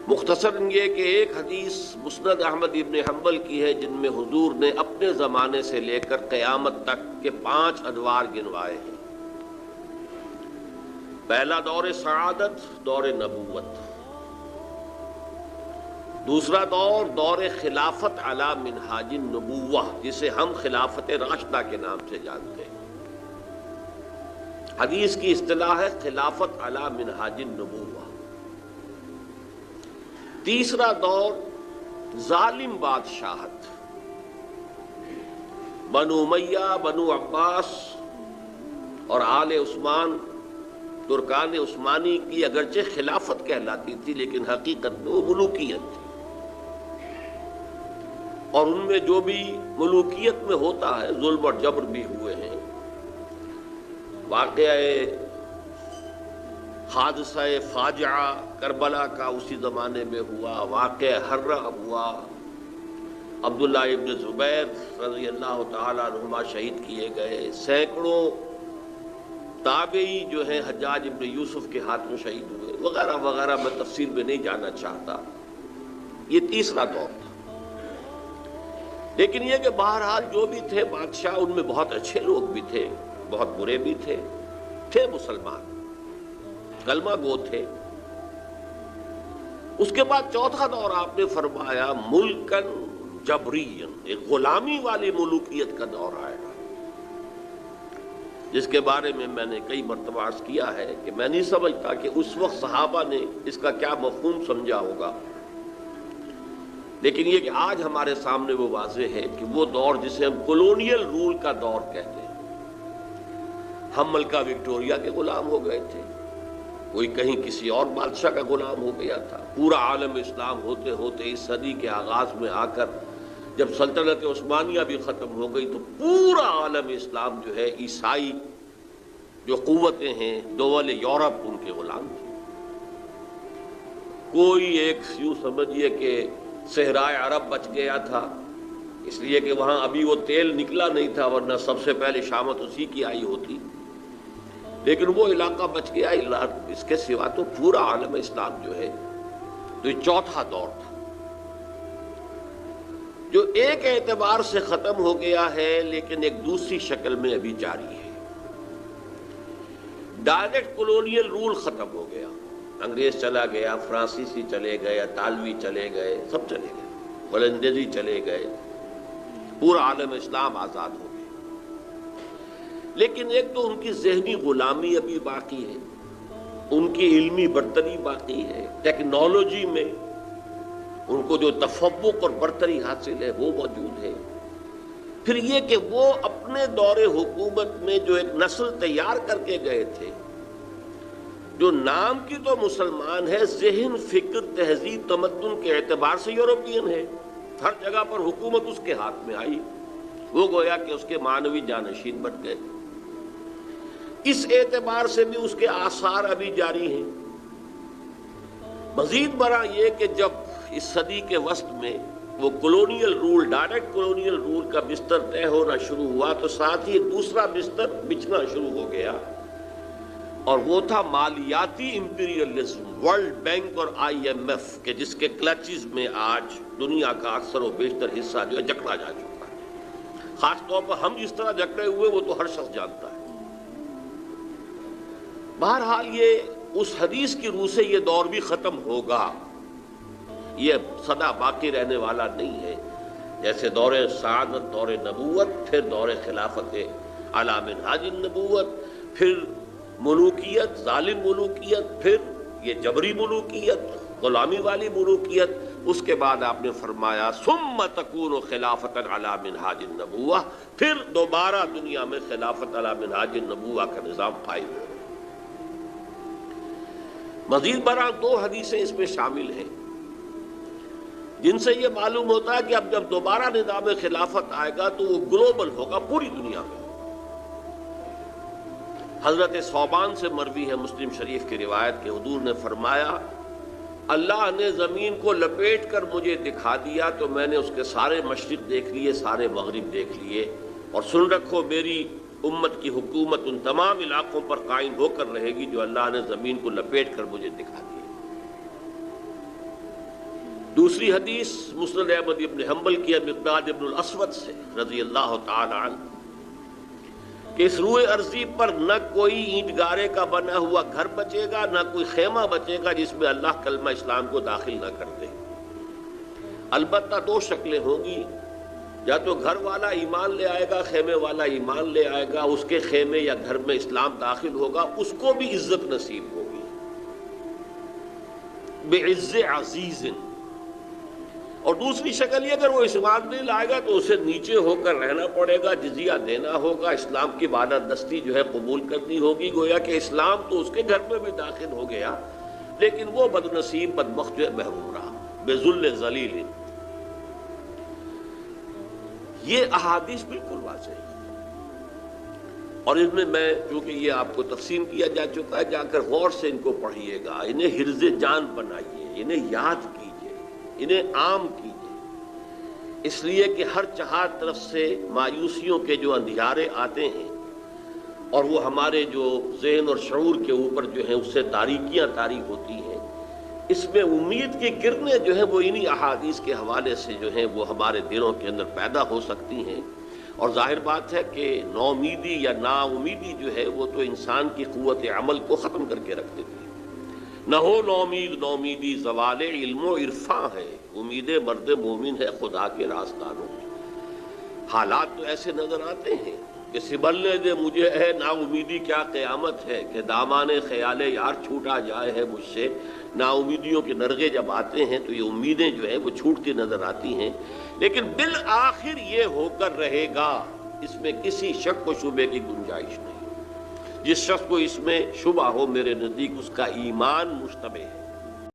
مختصر یہ کہ ایک حدیث مسند احمد ابن حنبل کی ہے جن میں حضور نے اپنے زمانے سے لے کر قیامت تک کے 5 ادوار گنوائے ہیں۔ پہلا دور سعادت، دور نبوت۔ دوسرا دور، دور خلافت علی منہاج النبوہ، جسے ہم خلافت راشدہ کے نام سے جانتے ہیں۔ حدیث کی اصطلاح ہے خلافت علی منہاج النبوہ۔ تیسرا دور ظالم بادشاہت، بنو امیہ، بنو عباس اور آل عثمان، ترکان عثمانی کی اگرچہ خلافت کہلاتی تھی لیکن حقیقت میں وہ ملوکیت تھی، اور ان میں جو بھی ملوکیت میں ہوتا ہے ظلم اور جبر بھی ہوئے ہیں۔ واقعہ حادثہ فاجعہ کربلا کا اسی زمانے میں ہوا، واقعہ حرہ ہوا، عبداللہ ابن زبیر رضی اللہ تعالیٰ عنہما شہید کیے گئے، سینکڑوں تابعی جو ہیں حجاج ابن یوسف کے ہاتھوں شہید ہوئے، وغیرہ وغیرہ، میں تفصیل میں نہیں جانا چاہتا۔ یہ تیسرا دور تھا۔ لیکن یہ کہ بہرحال جو بھی تھے بادشاہ، ان میں بہت اچھے لوگ بھی تھے، بہت برے بھی تھے مسلمان، کلمہ گو تھے۔ اس کے بعد چوتھا دور آپ نے فرمایا ملکن جبرین، ایک غلامی والی ملوکیت کا دور آئے گا، جس کے بارے میں میں نے کئی مرتبہ عرض کیا ہے کہ میں نہیں سمجھتا کہ اس وقت صحابہ نے اس کا کیا مفہوم سمجھا ہوگا، لیکن یہ کہ آج ہمارے سامنے وہ واضح ہے کہ وہ دور جسے ہم کولونیل رول کا دور کہتے ہیں۔ ہم ملکہ وکٹوریہ کے غلام ہو گئے تھے، کوئی کہیں کسی اور بادشاہ کا غلام ہو گیا تھا۔ پورا عالم اسلام ہوتے ہوتے اس صدی کے آغاز میں آ کر جب سلطنت عثمانیہ بھی ختم ہو گئی تو پورا عالم اسلام جو ہے، عیسائی جو قوتیں ہیں، دول یورپ، ان کے غلام تھے۔ کوئی ایک یوں سمجھیے کہ صحرائے عرب بچ گیا تھا، اس لیے کہ وہاں ابھی وہ تیل نکلا نہیں تھا، ورنہ سب سے پہلے شامت اسی کی آئی ہوتی، لیکن وہ علاقہ بچ گیا۔ اس کے سوا تو پورا عالم اسلام جو ہے، تو یہ چوتھا دور تھا جو ایک اعتبار سے ختم ہو گیا ہے لیکن ایک دوسری شکل میں ابھی جاری ہے۔ ڈائریکٹ کولونیل رول ختم ہو گیا، انگریز چلا گیا، فرانسیسی چلے گئے، اطالوی چلے گئے، سب چلے گئے، ولندیزی چلے گئے، پورا عالم اسلام آزاد ہو گیا۔ لیکن ایک تو ان کی ذہنی غلامی ابھی باقی ہے، ان کی علمی برتری باقی ہے، ٹیکنالوجی میں ان کو جو تفوق اور برتری حاصل ہے وہ موجود ہے۔ پھر یہ کہ وہ اپنے دور حکومت میں جو ایک نسل تیار کر کے گئے تھے، جو نام کی تو مسلمان ہے، ذہن، فکر، تہذیب، تمدن کے اعتبار سے یورپین ہے، ہر جگہ پر حکومت اس کے ہاتھ میں آئی، وہ گویا کہ اس کے معنوی جانشین بن گئے۔ اس اعتبار سے بھی اس کے آثار ابھی جاری ہیں۔ مزید برآں یہ کہ جب اس صدی کے وسط میں وہ colonial rule, direct colonial rule کا بستر طے ہونا شروع ہوا تو ساتھ ہی ایک دوسرا بستر بچھنا شروع ہو گیا، اور وہ تھا مالیاتی امپیریلزم، ورلڈ بینک اور IMF کے، جس کے کلچز میں آج دنیا کا اکثر و بیشتر حصہ جو ہے جکڑا جا چکا ہے۔ خاص طور پر ہم جس طرح جکڑے ہوئے وہ تو ہر شخص جانتا ہے۔ بہرحال یہ اس حدیث کی روح سے یہ دور بھی ختم ہوگا، یہ سدا باقی رہنے والا نہیں ہے۔ جیسے دور سعادت، دور نبوت، پھر دور خلافت علی منہاج النبوت، پھر ملوکیت، ظالم ملوکیت، پھر یہ جبری ملوکیت، غلامی والی ملوکیت، اس کے بعد آپ نے فرمایا ثم تکون خلافت علی منہاج النبوہ، پھر دوبارہ دنیا میں خلافت علی منہاج النبوہ کا نظام قائم ہو۔ مزید برآں 2 حدیثیں اس میں شامل ہیں جن سے یہ معلوم ہوتا ہے کہ اب جب دوبارہ نظام خلافت آئے گا تو وہ گلوبل ہوگا، پوری دنیا میں۔ حضرت ثوبان سے مروی ہے مسلم شریف کی روایت کہ حضور نے فرمایا اللہ نے زمین کو لپیٹ کر مجھے دکھا دیا تو میں نے اس کے سارے مشرق دیکھ لیے، سارے مغرب دیکھ لیے، اور سن رکھو میری امت کی حکومت ان تمام علاقوں پر قائم ہو کر رہے گی جو اللہ نے زمین کو لپیٹ کر مجھے دکھا دیا۔ دوسری حدیث مسند احمد ابن حنبل کی مقداد ابن الاسود سے رضی اللہ تعالی عنہ کہ اس روئے ارضی پر نہ کوئی اینٹ گارے کا بنا ہوا گھر بچے گا، نہ کوئی خیمہ بچے گا جس میں اللہ کلمہ اسلام کو داخل نہ کر دے۔ البتہ دو شکلیں ہوں گی، یا تو گھر والا ایمان لے آئے گا، خیمے والا ایمان لے آئے گا، اس کے خیمے یا گھر میں اسلام داخل ہوگا، اس کو بھی عزت نصیب ہوگی بعز عزیز۔ اور دوسری شکل یہ اگر وہ اسلام نہیں لائے گا تو اسے نیچے ہو کر رہنا پڑے گا، جزیہ دینا ہوگا، اسلام کی بالادستی جو ہے قبول کرنی ہوگی۔ گویا کہ اسلام تو اس کے گھر میں بھی داخل ہو گیا، لیکن وہ بد نصیب بدبخت جو ہے محروم رہا بذل ذلیل۔ یہ احادیث بالکل واضح ہے، اور ان میں چونکہ یہ آپ کو تقسیم کیا جا چکا ہے، جا کر غور سے ان کو پڑھیے گا، انہیں حرز جان بنائیے، انہیں یاد کیجیے، انہیں عام کیجیے، اس لیے کہ ہر چہار طرف سے مایوسیوں کے جو اندھیارے آتے ہیں اور وہ ہمارے جو ذہن اور شعور کے اوپر جو ہیں اس سے تاریکیاں طاری ہوتی ہیں، اس میں امید کی کرنیں جو ہیں وہ انہی احادیث کے حوالے سے جو ہیں وہ ہمارے دلوں کے اندر پیدا ہو سکتی ہیں۔ اور ظاہر بات ہے کہ نومیدی یا نا امیدی جو ہے وہ تو انسان کی قوت عمل کو ختم کر کے رکھ دیتی ہے۔ نہ ہو نومیدی زوال علم و عرفاں ہے، امید مرد مومن ہے خدا کے راستانوں میں۔ حالات تو ایسے نظر آتے ہیں کہ سنبھلنے دے مجھے ہے نا امیدی کیا قیامت ہے، کہ دامان خیال یار چھوٹا جائے ہے مجھ سے۔ نا امیدیوں کے نرغے جب آتے ہیں تو یہ امیدیں جو ہیں وہ چھوٹتی نظر آتی ہیں، لیکن بالآخر یہ ہو کر رہے گا، اس میں کسی شک و شبے کی گنجائش نہیں۔ جس شخص کو اس میں شبہ ہو میرے نزدیک اس کا ایمان مشتبہ ہے۔